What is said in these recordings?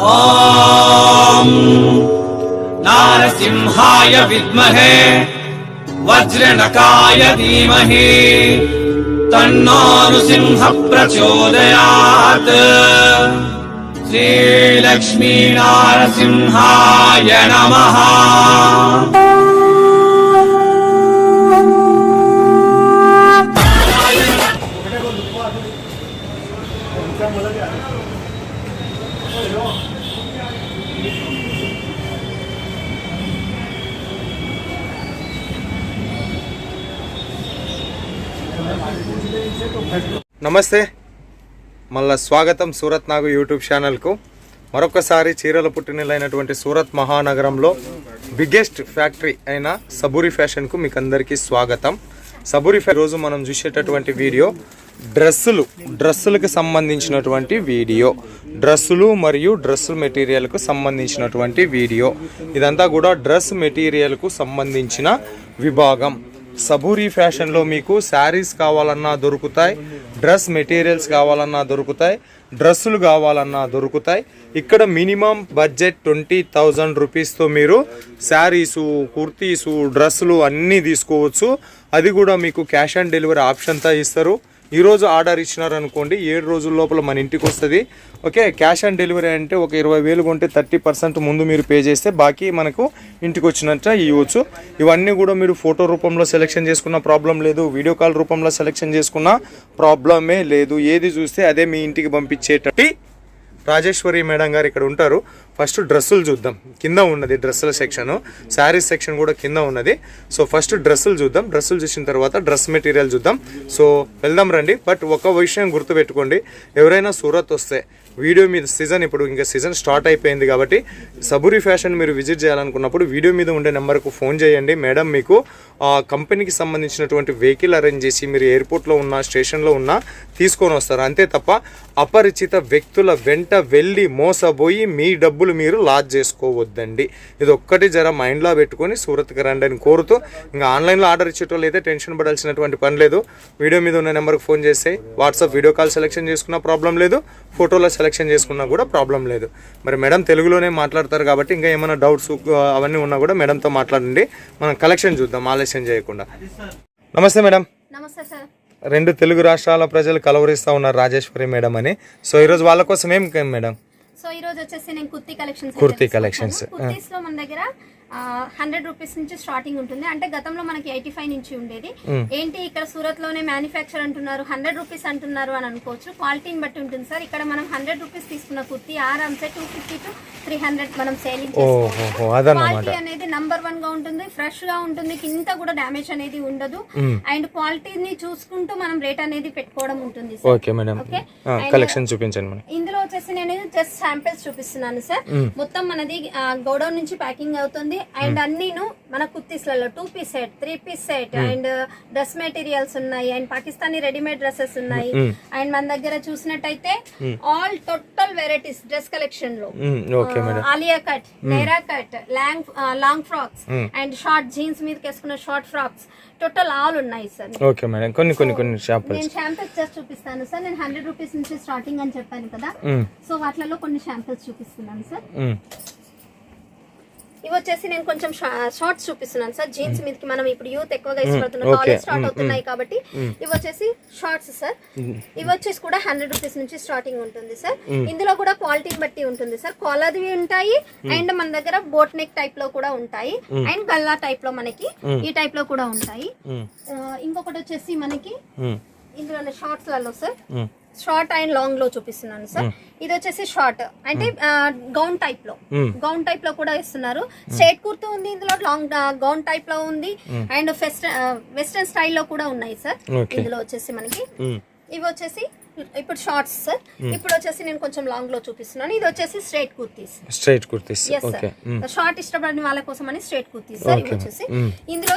ఓం నారసింహాయ విద్మహే వజ్రనకాయ ధీమహి తన్నో నృసింహ ప్రచోదయాత్. శ్రీలక్ష్మీ నారసింహాయ నమః. నమస్తే, మళ్ళా స్వాగతం సూరత్ నాగు యూట్యూబ్ ఛానల్కు. మరొకసారి చీరల పుట్టినలైనటువంటి సూరత్ మహానగరంలో బిగ్గెస్ట్ ఫ్యాక్టరీ అయిన సబూరి ఫ్యాషన్కు మీకు అందరికీ స్వాగతం. సబూరి రోజు మనం చూసేటటువంటి వీడియో డ్రెస్సులకు సంబంధించినటువంటి వీడియో, డ్రెస్సులు మరియు డ్రెస్ మెటీరియల్కు సంబంధించినటువంటి వీడియో. ఇదంతా కూడా డ్రెస్ మెటీరియల్కు సంబంధించిన విభాగం. సబూరి ఫ్యాషన్లో మీకు శారీస్ కావాలన్నా దొరుకుతాయి, డ్రెస్ మెటీరియల్స్ కావాలన్నా దొరుకుతాయి, డ్రెస్సులు కావాలన్నా దొరుకుతాయి. ఇక్కడ మినిమం బడ్జెట్ 20,000 రూపీస్తో మీరు శారీసు, కుర్తీసు, డ్రెస్సులు అన్నీ తీసుకోవచ్చు. అది కూడా మీకు క్యాష్ ఆన్ డెలివరీ ఆప్షన్తో ఇస్తారు. ఈరోజు ఆర్డర్ ఇచ్చినారనుకోండి 7 రోజుల లోపల మన ఇంటికి వస్తుంది. ఓకే, క్యాష్ ఆన్ డెలివరీ అంటే ఒక 20,000 కొంటే 30% ముందు మీరు పే చేస్తే బాకీ మనకు ఇంటికి వచ్చినట్టు ఇవ్వచ్చు. ఇవన్నీ కూడా మీరు ఫోటో రూపంలో సెలెక్షన్ చేసుకున్న ప్రాబ్లం లేదు, వీడియో కాల్ రూపంలో సెలెక్షన్ చేసుకున్న ప్రాబ్లమే లేదు. ఏది చూస్తే అదే మీ ఇంటికి పంపించేటట్టు రాజేశ్వరి మేడం గారు ఇక్కడ ఉంటారు. ఫస్ట్ డ్రెస్సులు చూద్దాం. కింద ఉన్నది డ్రెస్సుల సెక్షన్, శారీస్ సెక్షన్ కూడా కింద ఉన్నది. సో ఫస్ట్ డ్రెస్సులు చూద్దాం. డ్రెస్సులు చూసిన తర్వాత డ్రెస్ మెటీరియల్ చూద్దాం. సో వెళ్దాం రండి. బట్ ఒక విషయం గుర్తుపెట్టుకోండి, ఎవరైనా సూరత్ వస్తే వీడియో మీద సీజన్, ఇప్పుడు ఇంకా సీజన్ స్టార్ట్ అయిపోయింది కాబట్టి సబూరి ఫ్యాషన్ మీరు విజిట్ చేయాలనుకున్నప్పుడు వీడియో మీద ఉండే నెంబర్కు ఫోన్ చేయండి. మేడం మీకు కంపెనీకి సంబంధించినటువంటి వెహికల్ అరేంజ్ చేసి మీరు ఎయిర్పోర్ట్లో ఉన్న, స్టేషన్లో ఉన్నా తీసుకొని వస్తారు. అంతే తప్ప అపరిచిత వ్యక్తుల వెంట వెళ్ళి మోసపోయి మీ డబ్బులు మీరు లాస్ చేసుకోవద్దండి. ఇది ఒక్కటి జర మైండ్లో పెట్టుకొని సూరత్కి రండి అని కోరుతూ, ఇంకా ఆన్లైన్లో ఆర్డర్ ఇచ్చేటోళ్ళు అయితే టెన్షన్ పడాల్సినటువంటి పని లేదు. వీడియో మీద ఉన్న నెంబర్కి ఫోన్ చేస్తే వాట్సాప్ వీడియో కాల్ సెలెక్షన్ చేసుకున్న ప్రాబ్లం లేదు, ఫోటోలో సెలెక్షన్ చేసుకున్నా కూడా ప్రాబ్లం లేదు. మరి మేడం తెలుగులోనే మాట్లాడతారు కాబట్టి ఇంకా ఏమైనా డౌట్స్ అవన్నీ ఉన్నా కూడా మేడంతో మాట్లాడండి. మనం కలెక్షన్ చూద్దాం ఆలస్యం చేయకుండా. నమస్తే మేడం. నమస్తే సార్. 2 తెలుగు రాష్ట్రాల ప్రజలు కలవరిస్తూ ఉన్నారు రాజేశ్వరి మేడం అని. సో ఈరోజు వాళ్ళ కోసం ఏం మేడం? సో ఈ రోజు వచ్చేసి నేను కుర్తీ కలెక్షన్స్ కుర్తీస్ లో మన దగ్గర 100 రూపీస్ నుంచి స్టార్టింగ్ ఉంటుంది. అంటే గతంలో మనకి 85 నుంచి ఉండేది. ఏంటి ఇక్కడ సూరత్ లోనే మ్యానుఫ్యాక్చర్ అంటున్నారు, 100 రూపీస్ అంటున్నారు అని అనుకోవచ్చు. క్వాలిటీని బట్టి ఉంటుంది సార్. ఇక్కడ మనం 100 రూపీస్ తీసుకున్న కుర్తీ ఆరామ్సే 250 to 300 మనం సేలింగ్ చేసుకోవచ్చు. క్వాలిటీ అనేది నంబర్ 1 గా ఉంటుంది, ఫ్రెష్ గా ఉంటుంది, కింద కూడా డ్యామేజ్ అనేది ఉండదు. అండ్ క్వాలిటీని చూసుకుంటూ మనం రేట్ అనేది పెట్టుకోవడం ఉంటుంది. కలెక్షన్ చూపించండి. ఇందులో వచ్చేసి నేను జస్ట్ శాంపిల్స్ చూపిస్తున్నాను సార్. మొత్తం మనది గోడౌన్ నుంచి ప్యాకింగ్ అవుతుంది. అండ్ అన్నీను మన కుర్తీస్లలో 2 piece set, 3 piece set and dress materials ఉన్నాయి. అండ్ పాకిస్తానీ రెడీమేడ్ డ్రెస్సెస్ ఉన్నాయి. అండ్ మన దగ్గర చూసినట్టయితే all total varieties dress collection లో Alia cut, Naira cut, long frocks and short jeans మీద వేసుకున్న షార్ట్ ఫ్రాక్స్ టోటల్ ఆల్ ఉన్నాయి సార్. Okay madam. కొన్ని షాంపుల్స్ నేను శాంపిల్స్ జస్ట్ చూపిస్తాను సార్. నేను 100 రూపీస్ నుంచి స్టార్టింగ్ అని చెప్పాను కదా. సో వాటిలో కొన్ని శాంపిల్స్ చూపిస్తున్నాను సార్. ఇవి వచ్చేసి నేను కొంచెం షార్ట్స్ చూపిస్తున్నాను సార్. జీన్స్ మీదకి మనం ఇప్పుడు యూత్ ఎక్కువగా ఇష్టపడుతున్న కాలేజ్ స్టార్ట్ అవుతున్నాయి కాబట్టి ఇవి వచ్చేసి షార్ట్స్ సార్. ఇవి వచ్చేసి కూడా 100 రూపీస్ నుంచి స్టార్టింగ్ ఉంటుంది సార్. ఇందులో కూడా క్వాలిటీని బట్టి ఉంటుంది సార్. కాలర్వి ఉంటాయి అండ్ మన దగ్గర బోట్ నెక్ టైప్ లో కూడా ఉంటాయి అండ్ గల్లా టైప్ లో మనకి ఈ టైప్ లో కూడా ఉంటాయి. ఇంకొకటి వచ్చేసి మనకి ఇందులో షార్ట్స్ లలో సార్ షార్ట్ అండ్ లాంగ్ లో చూపిస్తున్నాను సార్. ఇది వచ్చేసి షార్ట్ అంటే గౌన్ టైప్ లో కూడా ఇస్తున్నారు. స్ట్రైట్ కుర్తా ఉంది, ఇందులో లాంగ్ గౌన్ టైప్ లో ఉంది అండ్ వెస్టర్న్ స్టైల్ లో కూడా ఉన్నాయి సార్. ఇందులో వచ్చేసి మనకి ఇవి వచ్చేసి ఇప్పుడు షార్ట్స్ సార్. ఇప్పుడు వచ్చేసి నేను కొంచెం లాంగ్ లో చూపిస్తున్నాను. ఇది వచ్చేసి స్ట్రైట్ కుర్తీస్. షార్ట్ ఇష్టపడిన వాళ్ళ కోసం అని స్ట్రైట్ కుర్తీస్ సార్. ఇవి వచ్చేసి ఇందులో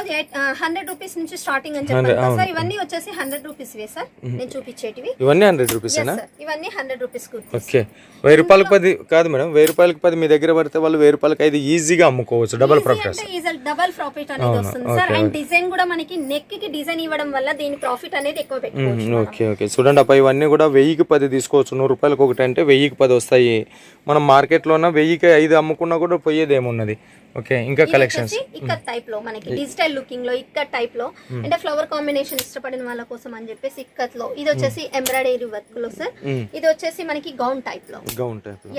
100 రూపీస్ నుంచి స్టార్టింగ్ అని చెప్పాను సార్. ఇవన్నీ వచ్చేసి 100 రూపీస్ వే సార్ నేను చూపించేటివి. ఇవన్నీ 100 రూపీస్ ఇవన్నీ 100 రూపీస్ కుర్తీస్. ఓకే, 1000 రూపాయలకు 10 కాదు మేడం, 1000 రూపాయలకు 10 మీ దగ్గర పడితే వాళ్ళు 1000 రూపాయలకు 5 ఈజీగా అమ్ముకోవచ్చు. డబుల్ ప్రాఫిట్ అనేది వస్తుంది సార్. అండ్ డిజైన్ కూడా మనకి నెక్ కి డిజైన్ ఇవ్వడం వల్ల దీని ప్రాఫిట్ అనేది ఎక్కువ పెట్టుకోవచ్చు. ఓకే చూడండి అప్ప, ఇవన్నీ కూడా 1000కి 10 తీసుకోవచ్చు. 100 రూపాయలకు ఒకటి అంటే 1000కి 10 వస్తాయి. మనం మార్కెట్లోన 1000కి 5 అమ్ముకున్నా కూడా పోయేది ఏమున్నది. ఓకే, ఇంకా కలెక్షన్స్ ఇక్కత్ టైప్ లో మనకి డిజిటల్ లుకింగ్ లో ఇక్కత్ టైప్ లో అంటే ఫ్లవర్ కాంబినేషన్ ఇష్టపడిన వాళ్ళ కోసం అని చెప్పేసి ఇక్కత్ లో ఇది వచ్చేసి ఎంబ్రాయిడరీ వర్క్ లో సార్. ఇది వచ్చేసి మనకి గౌన్ టైప్ లో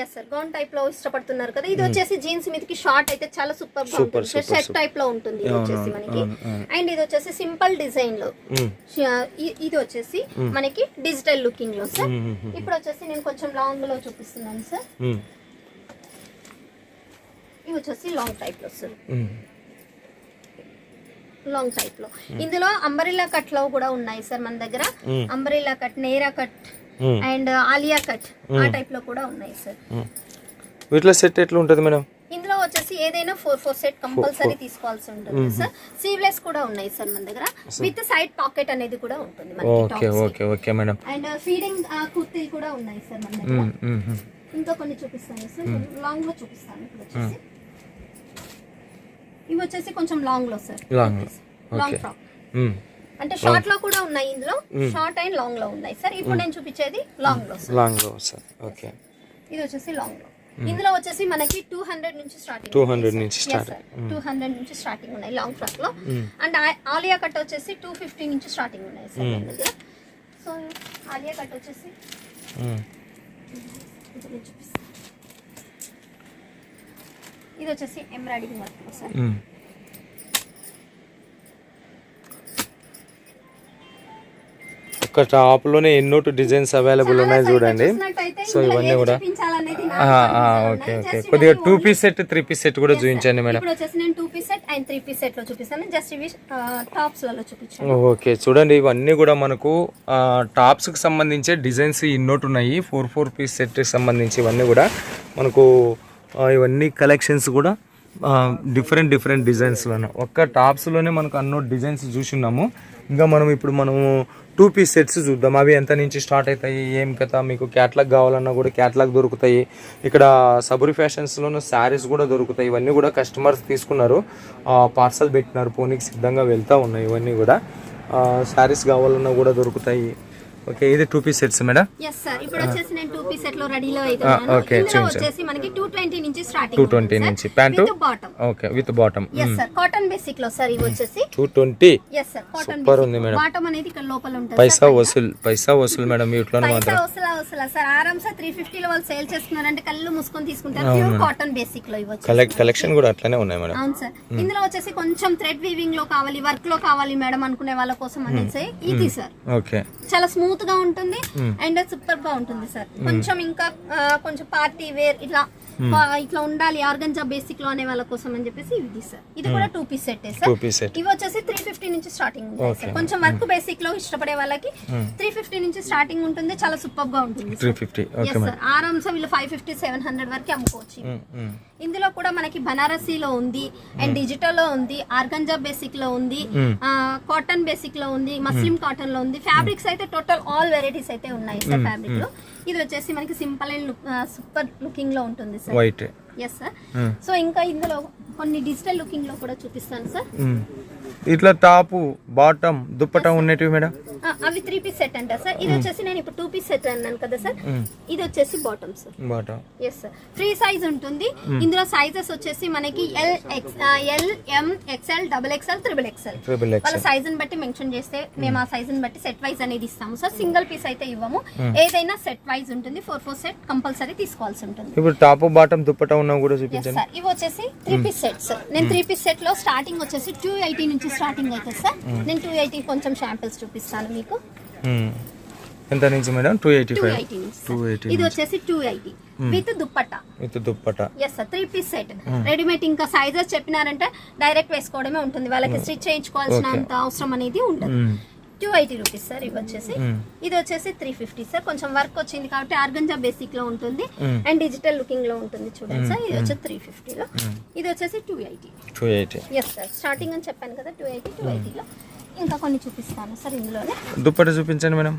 ఎస్ సార్, గౌన్ టైప్ లో ఇష్టపడుతున్నారు కదా. ఇది వచ్చేసి జీన్స్ మీదకి షార్ట్ అయితే చాలా సూపర్ గా ఉంటుంది, షర్ట్ టైప్ లో ఉంటుంది ఇది వచ్చేసి మనకి. అండ్ ఇది వచ్చేసి సింపుల్ డిజైన్ లో, ఇది వచ్చేసి మనకి డిజిటల్ లుకింగ్ లో సార్. ఇప్పుడు వచ్చేసి నేను కొంచెం లాంగ్ లో చూపిస్తున్నాను సార్. ఇది వచ్చేసి లాంగ్ టైప్ లో సార్, లాంగ్ టైప్ లో. ఇందులో అంబరిల్లా కట్ లో కూడా ఉన్నాయి సార్ మన దగ్గర. Umbrella cut, Naira cut and Alia cut ఆ టైప్ లో కూడా ఉన్నాయి సార్. వీటిలో సెట్ ఎట్లా ఉంటుంది మేడం? ఇందులో వచ్చేసి ఏదైనా 4 సెట్ కంపల్సరీ తీసుకోవాల్సి ఉంటుంది సార్. స్లీవ్లెస్ కూడా ఉన్నాయి సార్ మన దగ్గర, విత్ సైడ్ పాకెట్ అనేది కూడా ఉంటుంది okay madam. And feeding kurti కూడా ఉన్నాయి సార్ మన దగ్గర. ఇంకా కొన్ని చూపిస్తాను సార్, లాంగ్ లో చూపిస్తాను. ఇప్పుడు వచ్చేసి ఇవి వచ్చేసి కొంచెం లాంగ్ లో సార్, లాంగ్ ఫ్రాక్ అంటే షార్ట్ లో కూడా ఉన్నాయి. ఇందులో షార్ట్ అండ్ లాంగ్ లో ఉన్నాయి సార్. ఇప్పుడు నేను చూపించేది లాంగ్ లో సార్. ఓకే, ఇది వచ్చేసి లాంగ్ లో. ఇందులో వచ్చేసి మనకి 200 నుంచి స్టార్టింగ్, 200 నుంచి స్టార్టింగ్ ఉన్నాయి లాంగ్ ఫ్రాక్ లో. అండ్ ఆలియా కట్ వచ్చేసి 250 నుంచి స్టార్టింగ్ ఉన్నాయి సార్ మన దగ్గర. సో ఆలియా కట్ వచ్చేసి ఇది వచ్చేసి ఎంబ్రాయిడరీ వర్క్ సార్. ఒక టాప్ లోనే ఎన్నో డిజైన్స్ అవైలబుల్ ఉన్నాయి చూడండి. సో ఇవన్నీ కూడా ఓకే ఓకే, కొద్దిగా 2 పీస్ సెట్ 3 పీస్ సెట్ కూడా చూపించండి మేడం. ఇప్పుడు వచ్చేసి నేను 2 piece set and 3 piece set లో చూపిస్తాను. జస్ట్ ఇవి టాప్స్ లలో చూపించాను. ఓకే, చూడండి ఇవన్నీ కూడా మనకు టాప్స్ కి సంబంధించే డిజైన్స్ ఇన్నోటి ఉన్నాయి. 4 పీస్ సెట్ కి సంబంధించి ఇవన్నీ కూడా మనకు ఇవన్నీ కలెక్షన్స్ కూడా డిఫరెంట్ డిజైన్స్లోనే. ఒక్క టాప్స్లోనే మనకు అన్నో డిజైన్స్ చూస్తున్నాము. ఇంకా మనము 2 పీస్ సెట్స్ చూద్దాం. అవి ఎంత నుంచి స్టార్ట్ అవుతాయి, ఏం కథ, మీకు క్యాటలాగ్ కావాలన్నా కూడా క్యాటలాగ్ దొరుకుతాయి. ఇక్కడ సబూరి ఫ్యాషన్స్లోనూ శారీస్ కూడా దొరుకుతాయి. ఇవన్నీ కూడా కస్టమర్స్ తీసుకున్నారు, పార్సల్ పెట్టినారు, పోనీకి సిద్ధంగా వెళ్తూ ఉన్నాయి. ఇవన్నీ కూడా శారీస్ కావాలన్నా కూడా దొరుకుతాయి. ఓకే, ఇది 2 piece sets madam. yes sir, ఇప్పుడు వచ్చేసి నేను 2 పీస్ సెట్ లో రెడీలో అయితున్నాను. ఓకే, ఇందులో వచ్చేసి మనకి 220 నుంచి స్టార్టింగ్, 220 నుంచి pant with bottom. Okay, with bottom. yes sir, cotton basic లో సార్ ఇవి వచ్చేసి 220. yes sir, కాటన్ సూపర్ ఉంది మేడం. బాటమ్ అనేది ఇక్కడ లోపల ఉంటుంది. పైసా వసూల్ మేడం వీటిలో మాత్రం. పైసా సార్ ఆరాంసా 350 లో వాళ్ళు సేల్ చేస్తున్నారంటే కళ్ళు మూసుకొని తీసుకుంటారు. ప్యూర్ కాటన్ బేసిక్ లో ఇవి వచ్చేసి కలెక్షన్ కూడా అట్లనే ఉన్నాయి మేడం. అవును సార్. ఇందులో వచ్చేసి కొంచెం థ్రెడ్ వీవింగ్ లో కావాలి, వర్క్ లో కావాలి మేడం అనుకునే వాళ్ళ కోసం అనేసి ఇది సార్. ఓకే, చాలా స్మూత్ గా ఉంటుంది అండ్ సూపర్ గా ఉంటుంది సార్. కొంచెం ఇంకా కొంచెం పార్టీ వేర్ ఇట్లా ఉండాలి ఆర్గంజా బేసిక్ లో అనే వాళ్ళ కోసం అని చెప్పేసి ఇది సార్. ఇది కూడా 2 పీస్ సెట్ సార్. ఇవి వచ్చేసి 350 నుంచి స్టార్టింగ్ ఉంటుంది సార్. కొంచెం వర్క్ బేసిక్ లో ఇష్టపడే వాళ్ళకి 350 నుంచి స్టార్టింగ్ ఉంటుంది. చాలా సూపర్ గా ఉంటుంది 350. ఓకే సార్, ఆరాంసా వీళ్ళు 550 700 వరకు అమ్ముకోవచ్చు. ఇందులో కూడా మనకి బనారసీలో ఉంది అండ్ డిజిటల్ లో ఉంది, ఆర్గంజా బేసిక్ లో ఉంది, కాటన్ బేసిక్ లో ఉంది, మస్లిం కాటన్ లో ఉంది. ఫ్యాబ్రిక్స్ అయితే టోటల్ ఆల్ వెరైటీస్ అయితే ఉన్నాయి సార్ ఫ్యాబ్రిక్ లో. ఇది వచ్చేసి మనకి సింపుల్ అండ్ సూపర్ లుకింగ్ లో ఉంటుంది sir, white. Yes sir. So ఇంకా ఇందులో కొన్ని డిజిటల్ లుకింగ్ లో కూడా చూపిస్తాను సార్. ఇట్లా టాప్ బాటమ్ దుప్పటా ఉన్నటివి మేడం. అవి 3 పీస్ సెట్ అంట సార్. ఇది వచ్చేసి నేను ఇప్పుడు 2 పీస్ సెట్ అన్నాను కదా సార్. ఇది వచ్చేసి bottom sir. Bottom yes sir, free size ఉంటుంది. ఇందులో సైజెస్ వచ్చేసి మనకి L M XL XXL XXL వాళ్ళ సైజ్ ని బట్టి మెన్షన్ చేస్తే మేము ఆ సైజ్ ని బట్టి సెట్ వైజ్ అనేది ఇస్తాము సార్. సింగిల్ పీస్ అయితే ఇవ్వము, ఏదైనా సెట్ వైజ్ ఉంటుంది. 4 సెట్ కంపల్సరీ తీసుకోవాల్సి ఉంటుంది. ఇప్పుడు టాప్ బాటమ్ దుప్పటా ఉన్నా కూడా చూపించండి సార్. ఇవి వచ్చేసి 3 పీస్ సెట్ సార్. నేను 3 పీస్ సెట్ లో స్టార్టింగ్ వచ్చేసి 280 నుంచి స్టార్టింగ్ అవుతుంది సార్. నేను 280 కొంచెం శాంపిల్స్ చూపిస్తాను మీకు. ఎంత నుంచి మేడం? 285. 280. ఇది వచ్చేసి 280 with dupatta. Yes sir, 3 piece set. Readymade ఇంకా సైజెస్ చెప్పినారంటే డైరెక్ట్ వేసుకోవడమే ఉంటుంది, వాళ్ళకి స్టిచ్ చేయించుకోవాల్సిన అంత అవసరం అనేది ఉండదు. 280 రూపీస్ సార్. ఇవి వచ్చేసి ఇది వచ్చేసి 350 సార్. కొంచెం వర్క్ వచ్చింది కాబట్టి ఆర్గంజా బేసిక్ లో ఉంటుంది అండ్ డిజిటల్ లుకింగ్ లో ఉంటుంది చూడండి సార్. ఇది వచ్చేసి 350 లో. ఇది వచ్చేసి 280. ఎస్ సార్, స్టార్టింగ్ అని చెప్పాను కదా 280 లో. ఇంకా కొన్ని చూపిస్తాను సార్ ఇందులోనే. దుప్పట్టా చూపించండి మేడం.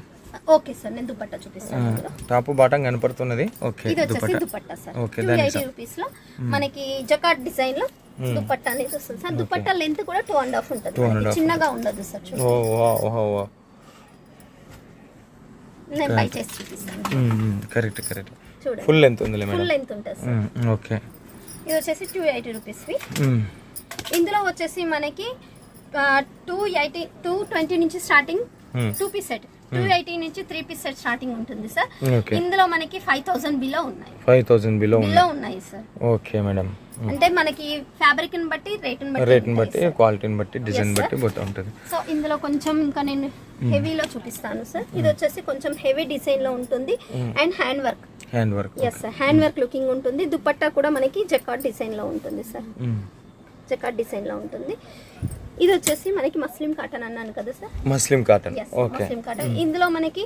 ఓకే సార్, నేను దుపట్టా చూపిస్తాను. టాప్ బాటం కనపడుతున్నది. ఓకే, ఇది వచ్చేసి దుపట్టా సార్. 280 రూపీస్ లో మనకి జకాట్ డిజైన్ లో దుపట్టా అనేది వస్తుంది సార్. దుపట్టా లెంత్ కూడా 2.5 ఉంటుంది, చిన్నగా ఉండదు సార్. నేను పై చేసి చూపిస్తాను. కరెక్ట్ చూడండి ఫుల్ లెంత్ ఉంది ఫుల్ లెంత్ ఉంటుంది సార్. ఓకే ఇది వచ్చేసి 280 రూపీస్వి. ఇందులో వచ్చేసి మనకి 220 నుంచి స్టార్టింగ్ 2 పీస్ సెట్, 280 నుంచి 3 పీస్ సెట్ స్టార్టింగ్ ఉంటుంది సార్. ఇందులో మనకి 5000 బిలో ఉన్నాయి. 5000 బిలో ఉన్నాయి సార్. Okay madam. అంటే మనకి ఫ్యాబ్రిక్ ని బట్టి రేట్ని బట్టి క్వాలిటీని బట్టి డిజైన్ బట్టి బట్టి ఉంటుంది. సో ఇందులో కొంచెం ఇంకా నేను హెవీలో చూపిస్తాను సార్. ఇది వచ్చేసి కొంచెం హెవీ డిజైన్ లో ఉంటుంది and hand work. Yes sir, hand work looking ఉంటుంది. దుపట్టా కూడా మనకి జకార్డ్ డిజైన్ లో ఉంటుంది సార్. జకార్డ్ డిజైన్ లో ఉంటుంది. ఇది వచ్చేసి మనకి మస్లిం కాటన్ అన్నాను కదా sir. Muslim cotton. Okay, Muslim cotton. ఇందులో మనకి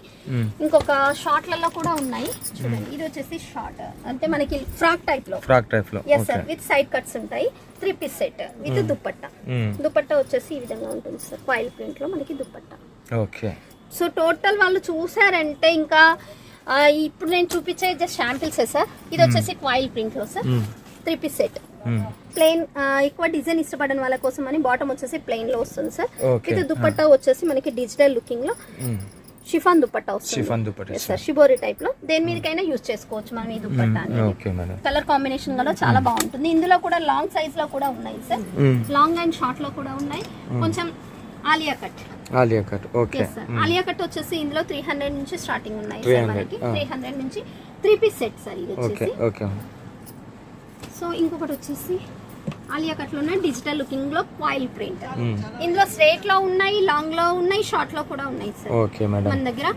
ఇంకొక షార్ట్లలో కూడా ఉన్నాయి చూడండి. ఇది వచ్చేసి షార్ట్ అంటే మనకి ఫ్రాక్ టైప్ లో. Yes sir, with side cuts ఉంటాయి. 3 piece set with dupatta. Dupatta వచ్చేసి ఈ విధంగా ఉంటుంది సార్. ఫాయిల్ ప్రింట్ లో మనకి దుపట్టా. ఓకే. సో టోటల్ వాళ్ళు చూసారంటే ఇంకా ఇప్పుడు నేను చూపించే జస్ట్ శాంపిల్స్ సార్. ఇది వచ్చేసి ఫాయిల్ ప్రింట్ లో సార్. 3 piece set plain. ఎక్కువ డిజైన్ ఇష్టపడని వాళ్ళ కోసం అని బాటమ్ వచ్చేసి ప్లెయిన్ లో వస్తుంది సార్. ఇది దుపట్టా వచ్చేసి మనకి డిజిటల్ లుకింగ్ లో షిఫాన్ దుపట్టా వస్తుంది సార్. షిబోరి టైప్ లో దేని మీదకైనా యూజ్ చేసుకోవచ్చు మనం ఈ దుపట్టా. కలర్ కాంబినేషన్ కూడా చాలా బాగుంటుంది. ఇందులో కూడా లాంగ్ సైజ్ లో కూడా ఉన్నాయి సార్. లాంగ్ అండ్ షార్ట్ లో కూడా ఉన్నాయి. కొంచెం Alia cut. Okay. Alia cut వచ్చేసి ఇందులో 300 నుంచి స్టార్టింగ్ ఉన్నాయి సార్. మనకి 300 నుంచి 3 పీస్ సెట్ సార్ ఇది వచ్చేసి. సో ఇంకొకటి వచ్చేసి ఆలియా కట్ లో డిజిటల్ లుకింగ్ లో ఫాయిల్ ప్రింట్. ఇందులో స్ట్రైట్ లో ఉన్నాయి, లాంగ్ లో ఉన్నాయి, షార్ట్ లో కూడా ఉన్నాయి సార్ మన దగ్గర.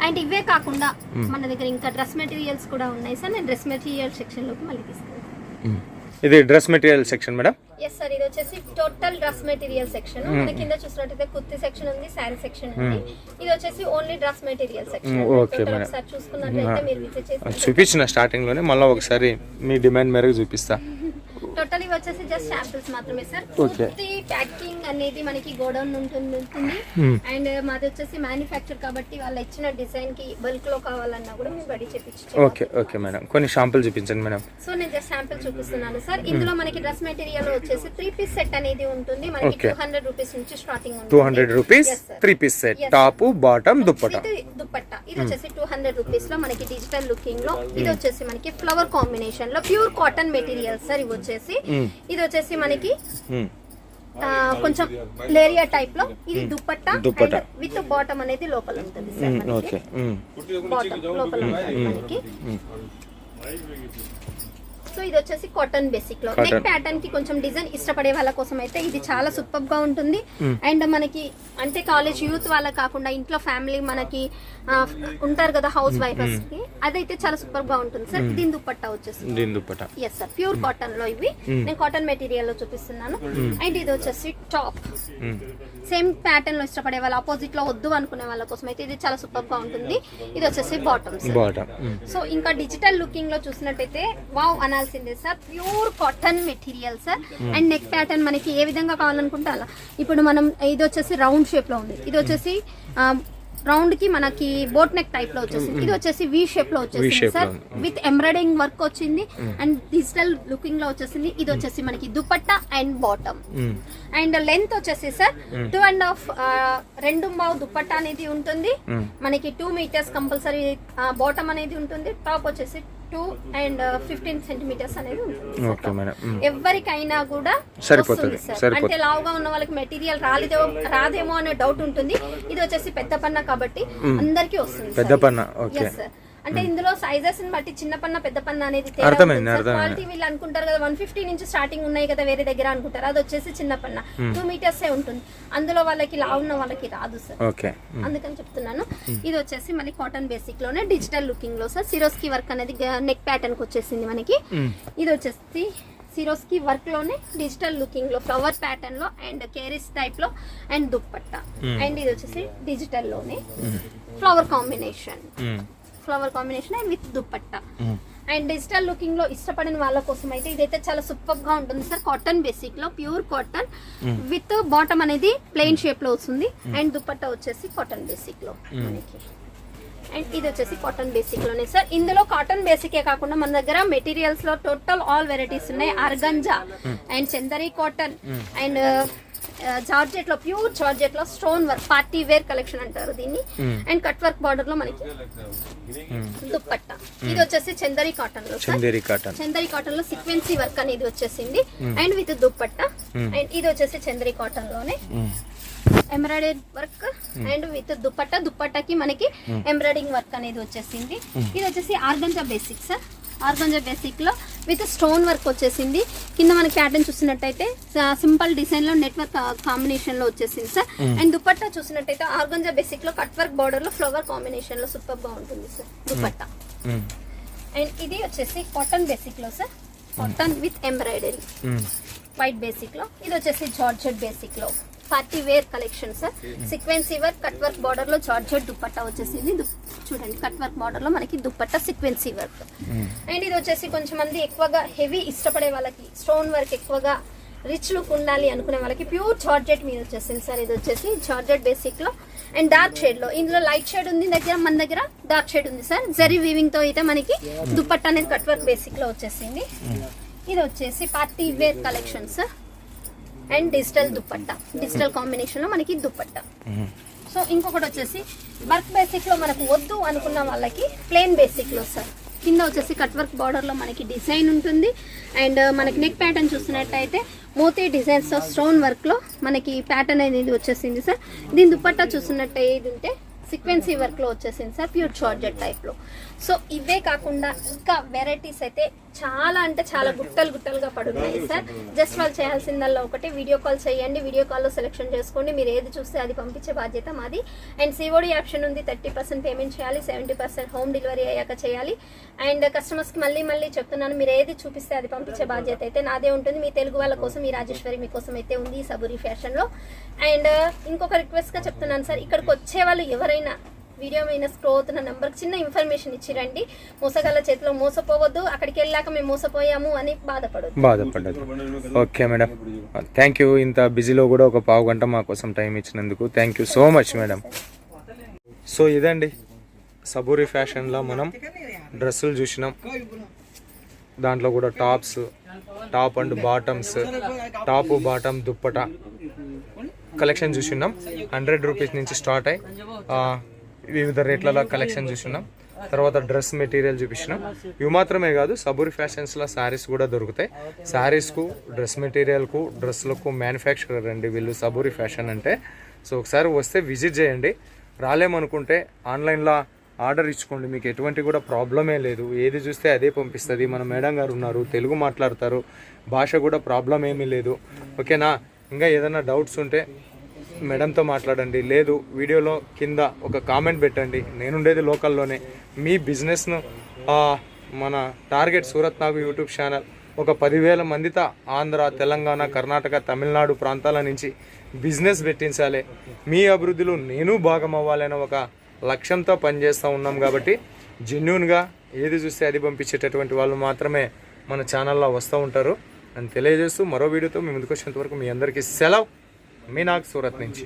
అండ్ ఇవే కాకుండా మన దగ్గర ఇంకా డ్రెస్ మెటీరియల్స్ కూడా ఉన్నాయి సార్. నేను డ్రెస్ మెటీరియల్ సెక్షన్ లోకి మళ్ళీ తీసుకెళ్తాను. ఇది dress material section madam. Yes sir, ఇది వచ్చేసి టోటల్ డ్రెస్ మెటీరియల్ సెక్షన్. మన కింద చూసినట్టయితే కుర్తి సెక్షన్ ఉంది, శారీ సెక్షన్ ఉంది. ఇది వచ్చేసి only dress material section. Okay madam. Sir చూసుకున్నట్లయితే మీరు విజిట్ చేసి చూపించిన స్టార్టింగ్ లోనే మళ్ళీ ఒకసారి మీ డిమాండ్ మేరకు చూపిస్తా. టోటల్ ఇవి వచ్చేసి జస్ట్ శాంపిల్స్ మాత్రమే సార్. పూర్తి ప్యాకింగ్ అనేది మనకి గోడౌన్ ఉంటుంది. అండ్ మాది వచ్చేసి మ్యానుఫ్యాక్చర్ కాబట్టి వాళ్ళు ఇచ్చిన డిజైన్ కి బల్క్ లో కావాలన్నా కూడా మేము రెడీ చేపించు. ఓకే మేడం, కొన్ని శాంపిల్ చూపించండి మేడం. సో నేను జస్ట్ శాంపిల్ చూపిస్తున్నాను సార్. ఇందులో మనకి డ్రెస్ మెటీరియల్ వచ్చేసి 3 పీస్ సెట్ అనేది ఉంటుంది. మనకి 200 రూపీస్ నుంచి స్టార్టింగ్ ఉంటుంది. 200 rupees 3 piece set, top bottom dupatta. ఇది వచ్చేసి 200 రూపీస్ లో మనకి డిజిటల్ లుకింగ్ లో. ఇది వచ్చేసి మనకి ఫ్లవర్ కాంబినేషన్ లో ప్యూర్ కాటన్ మెటీరియల్ సార్. ఇవి వచ్చేసి ఇది వచ్చేసి మనకి కొంచెం లేరియా టైప్ లో. ఇది దుపట్టా విత్ బాటమ్ అనేది లోపల ఉంటుంది సార్. బాటమ్ లోపల ఉంటుంది మనకి. సో ఇది వచ్చేసి కాటన్ బేసిక్ లో. నెక్ ప్యాటర్న్ కి కొంచెం డిజైన్ ఇష్టపడే వాళ్ళ కోసం అయితే ఇది చాలా సూపర్ గా ఉంటుంది. అండ్ మనకి అంటే కాలేజ్ యూత్ వాళ్ళ కాకుండా ఇంట్లో ఫ్యామిలీ మనకి ఉంటారు కదా హౌస్ వైఫర్స్ కి, అదైతే చాలా సూపర్ గా ఉంటుంది సార్. దీని దుపట్టా వచ్చేసి ఎస్ సార్ ప్యూర్ కాటన్ లో. ఇవి నేను కాటన్ మెటీరియల్ లో చూపిస్తున్నాను. అండ్ ఇది వచ్చేసి టాప్. సేమ్ ప్యాటర్న్ లో ఇష్టపడే వాళ్ళ, ఆపోజిట్ లో వద్దు అనుకునే వాళ్ళ కోసం అయితే ఇది చాలా సూపర్ గా ఉంటుంది. ఇది వచ్చేసి బాటమ్. సో ఇంకా డిజిటల్ లుకింగ్ లో చూసినట్టయితే వావ్ అనాల్సిందే sir. Pure cotton material sir. And neck pattern మనకి ఏ విధంగా కావాలనుకుంటే అలా. ఇప్పుడు మనం ఇది వచ్చేసి రౌండ్ షేప్ లో ఉంది. ఇది వచ్చేసి రౌండ్ కి మనకి బోట్ నెక్ టైప్ లో వచ్చేసింది. ఇది వచ్చేసి వి షేప్ లో వచ్చేసింది సార్. విత్ ఎంబ్రాయిడింగ్ వర్క్ వచ్చింది అండ్ డిజిటల్ లుకింగ్ లో వచ్చేసింది. ఇది వచ్చేసి మనకి dupatta and bottom. And length వచ్చేసి సార్ 2.5 దుపట్టా అనేది ఉంటుంది. మనకి 2 మీటర్స్ కంపల్సరీ బాటమ్ అనేది ఉంటుంది. టాప్ వచ్చేసి 2 and 15 సెంటీమీటర్స్ అనేది ఉంటుంది. ఎవరికైనా కూడా సరిపోతుంది సార్. అంటే లావుగా ఉన్న వాళ్ళకి మెటీరియల్ రాదేమో అనే డౌట్ ఉంటుంది. ఇది వచ్చేసి పెద్ద పన్న కాబట్టి అందరికీ వస్తుంది పెద్ద పన్న. సార్ అంటే ఇందులో సైజెస్ బట్టి చిన్న పన్న పెద్ద పన్న అనేది క్వాలిటీ వీళ్ళు అనుకుంటారు కదా 150 నుంచి స్టార్టింగ్ ఉన్నాయి కదా వేరే దగ్గర అనుకుంటారు. అది వచ్చేసి చిన్న పన్న 2 మీటర్స్ ఉంటుంది. అందులో వాళ్ళకి లావు ఉన్న వాళ్ళకి రాదు సార్. అందుకని చెప్తున్నాను. ఇది వచ్చేసి మళ్ళీ కాటన్ బేసిక్ లోనే డిజిటల్ లుకింగ్ లో సార్. సిరోస్కి వర్క్ అనేది నెక్ ప్యాటర్న్ కి వచ్చేసింది మనకి. ఇది వచ్చేసి సిరోస్కి వర్క్ లోనే డిజిటల్ లుకింగ్ లో ఫ్లవర్ ప్యాటర్న్ లో అండ్ కేరీస్ టైప్ లో అండ్ దుపట్టా. అండ్ ఇది వచ్చేసి డిజిటల్ లోనే flower combination and with dupatta. And digital looking లో ఇష్టపడిన వాళ్ళ కోసం అయితే ఇదైతే చాలా సూపర్ గా ఉంటుంది సార్. కాటన్ బేసిక్ లో ప్యూర్ కాటన్ విత్ బాటమ్ అనేది ప్లెయిన్ షేప్ లో వస్తుంది. అండ్ దుపట్టా వచ్చేసి కాటన్ బేసిక్ లో మనకి. అండ్ ఇది వచ్చేసి కాటన్ బేసిక్ లోనే సార్. ఇందులో కాటన్ బేసికే కాకుండా మన దగ్గర మెటీరియల్స్ లో టోటల్ ఆల్ వెరైటీస్ ఉన్నాయి. Organza and Chanderi cotton and georgette లో ప్యూర్ జార్జెట్ లో stone work party wear collection అంటారు దీన్ని. అండ్ కట్ వర్క్ బార్డర్ లో మనకి దుప్పట్టా. ఇది వచ్చేసి చందరి కాటన్ లో, చందరి కాటన్ లో సీక్వెన్సీ వర్క్ అనేది వచ్చేసింది అండ్ విత్ దుప్పట్టా. అండ్ ఇది వచ్చేసి చందరి కాటన్ లోనే ఎంబ్రాయిడరీ వర్క్ అండ్ విత్ దుప్పట్టాకి మనకి ఎంబ్రాయిడింగ్ వర్క్ అనేది వచ్చేసింది. ఇది వచ్చేసి organza basic sir, organza basic లో విత్ స్టోన్ వర్క్ వచ్చేసింది. కింద మనకి ప్యాటర్న్ చూసినట్టయితే సింపుల్ డిజైన్ లో నెట్ వర్క్ కాంబినేషన్ లో వచ్చేసింది సార్. అండ్ దుపట్టా చూసినట్టయితే ఆర్గంజా బేసిక్ లో కట్ వర్క్ బార్డర్ లో ఫ్లవర్ కాంబినేషన్ లో సూపర్ గా ఉంటుంది సార్ దుపట్టా. అండ్ ఇది వచ్చేసి కాటన్ బేసిక్ లో sir, cotton with embroidery white basic లో. ఇది వచ్చేసి జార్జెట్ బేసిక్ లో party wear collection sir. Sequence work cut work border లో జార్జెట్ దుపట్టా వచ్చేసింది. చూడండి కట్ వర్క్ బార్డర్ లో మనకి దుపట్టా సీక్వెన్సీ వర్క్. అండ్ ఇది వచ్చేసి కొంచెం మంది ఎక్కువగా హెవీ ఇష్టపడే వాళ్ళకి, స్టోన్ వర్క్ ఎక్కువగా రిచ్ లుక్ ఉండాలి అనుకునే వాళ్ళకి ప్యూర్ జార్జెట్ మీద వచ్చేసింది సార్. ఇది వచ్చేసి జార్జెట్ బేసిక్ లో అండ్ డార్క్ షేడ్ లో, ఇందులో లైట్ షేడ్ ఉంది మన దగ్గర డార్క్ షేడ్ ఉంది సార్. జరీ వీవింగ్ తో అయితే మనకి దుపట్టా అనేది కట్ వర్క్ బేసిక్ లో వచ్చేసింది. ఇది వచ్చేసి party wear collection sir and digital dupatta, digital combination లో మనకి దుపట్టా. సో ఇంకొకటి వచ్చేసి వర్క్ బేసిక్ లో మనకు వద్దు అనుకున్న వాళ్ళకి ప్లెయిన్ బేసిక్ లో సార్. కింద వచ్చేసి కట్ వర్క్ బార్డర్ లో మనకి డిజైన్ ఉంటుంది అండ్ మనకి నెక్ ప్యాటర్న్ చూసినట్టయితే మోతీ డిజైన్స్ తో స్టోన్ వర్క్ లో మనకి ప్యాటర్న్ అనేది వచ్చేసింది సార్. దీని దుపట్టా చూసినట్టయితే ఉంటే సీక్వెన్సీ వర్క్ లో వచ్చేసింది సార్ ప్యూర్ జార్జెట్ టైప్ లో. సో ఇవే కాకుండా ఇంకా వెరైటీస్ అయితే చాలా అంటే చాలా గుట్టలుగా పడున్నాయి సార్. జస్ట్ వాళ్ళు చేయాల్సిందల్లా ఒకటి వీడియో కాల్ చేయండి, వీడియో కాల్లో సెలెక్షన్ చేసుకోండి, మీరు ఏది చూస్తే అది పంపించే బాధ్యత మాది. అండ్ సిఓడి ఆప్షన్ ఉంది, 30% పేమెంట్ చేయాలి, 70% హోమ్ డెలివరీ అయ్యాక చేయాలి. అండ్ కస్టమర్స్కి మళ్ళీ చెప్తున్నాను, మీరు ఏది చూపిస్తే అది పంపించే బాధ్యత అయితే నాదే ఉంటుంది. మీ తెలుగు వాళ్ళ కోసం ఈ రాజేశ్వరి మీకోసం అయితే ఉంది ఈ సబూరి ఫ్యాషన్లో. అండ్ ఇంకొక రిక్వెస్ట్గా చెప్తున్నాను సార్, ఇక్కడికి వచ్చే వాళ్ళు ఎవరైనా వీడియో మీద స్క్రోల్ అవుతున్న నెంబర్కి చిన్న ఇన్ఫర్మేషన్ ఇచ్చిరండి. మోసగాళ్ళ చేతిలో మోసపోవద్దు, అక్కడికి వెళ్ళాక మేము మోసపోయాము అని బాధపడదు. Okay madam, thank you. ఇంత బిజీలో కూడా ఒక పావు గంట మా కోసం టైం ఇచ్చినందుకు thank you so much madam. So ఇదండి సబూరి ఫ్యాషన్లో మనం డ్రెస్సులు చూసినాం, దాంట్లో కూడా top and bottoms, top bottom dupatta collection చూసినాం. 100 రూపీస్ నుంచి స్టార్ట్ అయ్యి వివిధ రేట్లలో కలెక్షన్ చూసినాం. తర్వాత డ్రెస్ మెటీరియల్ చూపించినాం. ఇవి మాత్రమే కాదు, సబూరి ఫ్యాషన్స్లో శారీస్ కూడా దొరుకుతాయి. శారీస్కు, డ్రెస్ మెటీరియల్కు, డ్రెస్లకు మ్యానుఫ్యాక్చరర్ అండి వీళ్ళు సబూరి ఫ్యాషన్ అంటే. సో ఒకసారి వస్తే విజిట్ చేయండి. రాలేమనుకుంటే ఆన్లైన్లో ఆర్డర్ ఇచ్చుకోండి, మీకు ఎటువంటి కూడా ప్రాబ్లమే లేదు. ఏది చూస్తే అదే పంపిస్తుంది. మన మేడం గారు ఉన్నారు, తెలుగు మాట్లాడతారు, భాష కూడా ప్రాబ్లం ఏమీ లేదు. ఓకేనా? ఇంకా ఏదైనా డౌట్స్ ఉంటే మేడంతో మాట్లాడండి, లేదు వీడియోలో కింద ఒక కామెంట్ పెట్టండి. నేనుండేది లోకల్లోనే. మీ బిజినెస్ను మన టార్గెట్ సూరత్ నాగు యూట్యూబ్ ఛానల్ ఒక 10,000 మందితో ఆంధ్ర, తెలంగాణ, కర్ణాటక, తమిళనాడు ప్రాంతాల నుంచి బిజినెస్ పెట్టించాలి. మీ అభివృద్ధిలో నేను భాగం అవ్వాలనే ఒక లక్ష్యంతో పనిచేస్తూ ఉన్నాం. కాబట్టి జెన్యూన్గా ఏది చూస్తే అది పంపించేటటువంటి వాళ్ళు మాత్రమే మన ఛానల్లో వస్తూ ఉంటారు అని తెలియజేస్తూ మరో వీడియోతో మీ ముందుకు వచ్చేంత వరకు మీ అందరికీ సెలవు. మీ నాగ్ సూరత్ నుంచి.